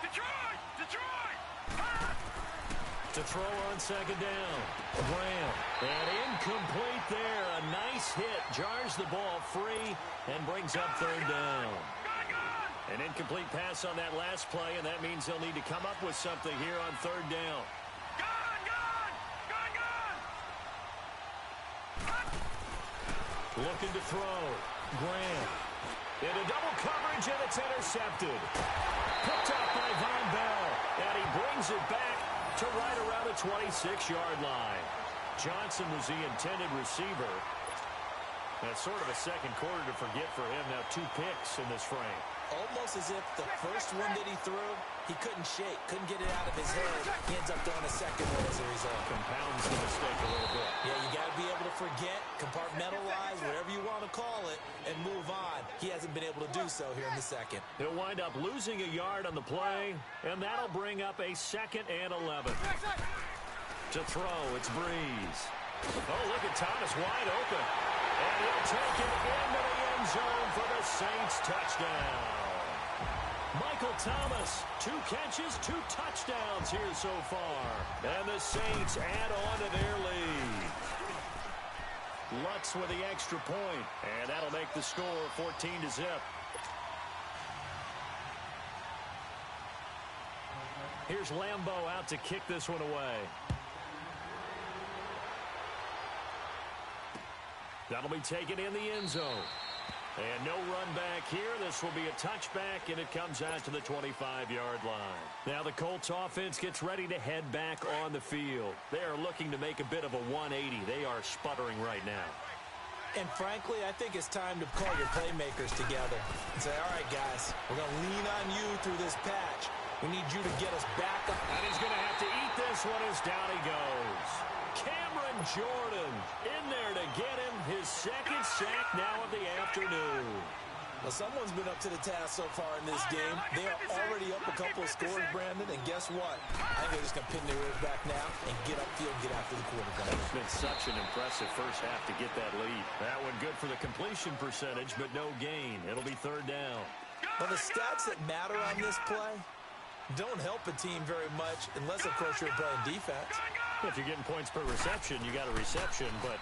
Detroit! Detroit! To throw on second down. Graham. And incomplete there. A nice hit. Jars the ball free and brings up third down. An incomplete pass on that last play, and that means they'll need to come up with something here on third down. Looking to throw. Graham. Into double coverage, and it's intercepted. Picked up by Von Bell. And he brings it back to right around the 26-yard line. Johnson was the intended receiver. That's sort of a second quarter to forget for him. Now 2 picks in this frame. Almost as if the first one that he threw, he couldn't shake, couldn't get it out of his head. He ends up throwing a second one as a result. Compounds the mistake a little bit. Yeah, you got to be able to forget, compartmentalize, whatever you want to call it, and move on. He hasn't been able to do so here in the second. He'll wind up losing a yard on the play, and that'll bring up a 2nd and 11. To throw, it's Breeze. Oh, look at Thomas wide open. And he'll take it into the end zone for the Saints touchdown. Michael Thomas, 2 catches, 2 touchdowns here so far. And the Saints add on to their lead. Lutz with the extra point, and that'll make the score 14-0. Here's Lambeau out to kick this one away. That'll be taken in the end zone. And no run back here. This will be a touchback, and it comes out to the 25-yard line. Now the Colts offense gets ready to head back on the field. They are looking to make a bit of a 180. They are sputtering right now. And frankly, I think it's time to call your playmakers together and say, all right, guys, we're going to lean on you through this patch. We need you to get us back up. And he's going to have to eat this one as down he goes. Cameron Jordan in there to get him his 2nd sack now of the afternoon. Well, someone's been up to the task so far in this game. They are already up a couple of scores, Brandon, and guess what? I think they're just going to pin their ears back now and get upfield and get after the quarterback. It's been such an impressive first half to get that lead. That one good for the completion percentage, but no gain. It'll be third down. Well, the stats that matter on this play don't help a team very much unless, of course, you're playing defense. If you're getting points per reception, you got a reception, but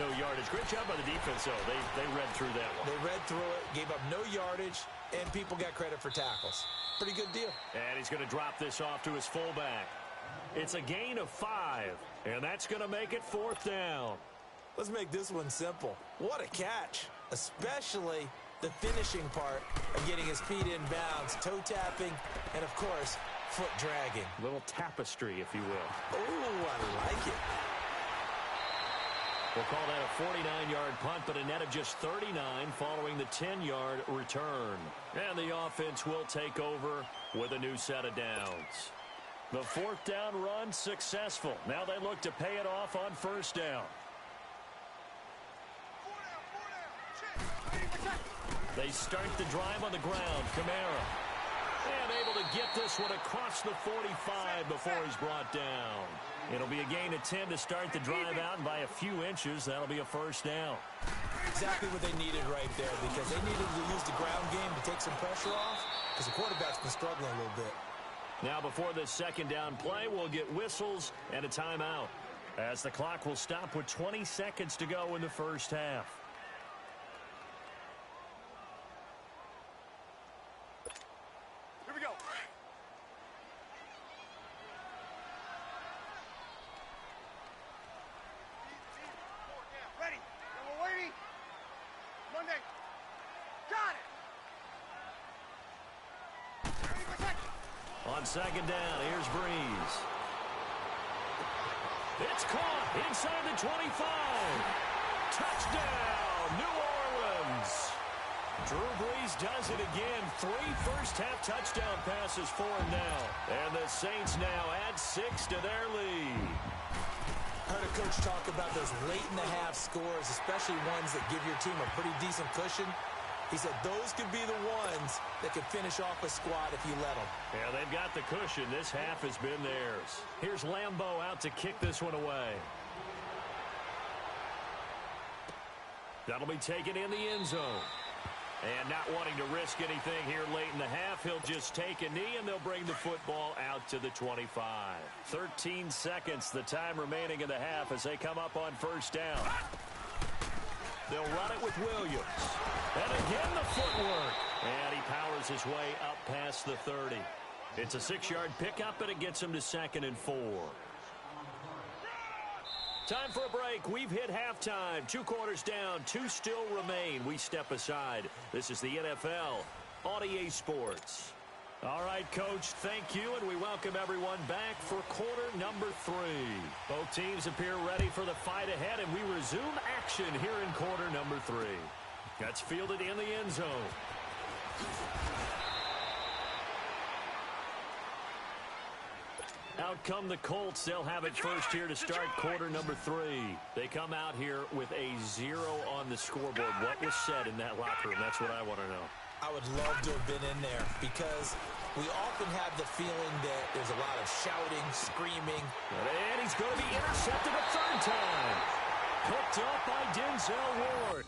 no yardage. Great job by the defense, though. They read through that one. They read through it, gave up no yardage, and people got credit for tackles. Pretty good deal. And he's going to drop this off to his fullback. It's a gain of 5, and that's going to make it 4th down. Let's make this one simple. What a catch, especially the finishing part of getting his feet in bounds, toe tapping, and, of course, foot dragging. A little tapestry, if you will. Oh, I like it. We'll call that a 49-yard punt, but a net of just 39 following the 10-yard return. And the offense will take over with a new set of downs. The 4th down run successful. Now they look to pay it off on 1st down. They start the drive on the ground. Kamara. And able to get this one across the 45 before he's brought down. It'll be a gain of 10 to start the drive out, and by a few inches, that'll be a 1st down. Exactly what they needed right there, because they needed to use the ground game to take some pressure off, because the quarterback's been struggling a little bit. Now before this 2nd down play, we'll get whistles and a timeout, as the clock will stop with 20 seconds to go in the first half. Here we go. Ready. And we're waiting. Monday. Got it. Ready for second. On 2nd down, here's Breeze. It's caught inside the 25. Touchdown, New Orleans. Drew Brees does it again. 3 first-half touchdown passes for him now. And the Saints now add 6 to their lead. I heard a coach talk about those late-in-the-half scores, especially ones that give your team a pretty decent cushion. He said those could be the ones that could finish off a squad if you let them. Yeah, they've got the cushion. This half has been theirs. Here's Lambeau out to kick this one away. That'll be taken in the end zone. And not wanting to risk anything here late in the half, he'll just take a knee, and they'll bring the football out to the 25. 13 seconds, the time remaining in the half as they come up on first down. They'll run it with Williams. And again, the footwork. And he powers his way up past the 30. It's a 6-yard pickup, and it gets him to 2nd and 4. Time for a break. We've hit halftime. 2 quarters down. 2 still remain. We step aside. This is the NFL on EA Sports. All right, Coach, thank you, and we welcome everyone back for quarter number 3. Both teams appear ready for the fight ahead, and we resume action here in quarter number 3. That's fielded in the end zone. Out come the Colts. They'll have it first here to start quarter number 3. They come out here with a 0 on the scoreboard. What was said in that locker room? That's what I want to know. I would love to have been in there because we often have the feeling that there's a lot of shouting, screaming. And he's going to be intercepted a 3rd time. Picked up by Denzel Ward.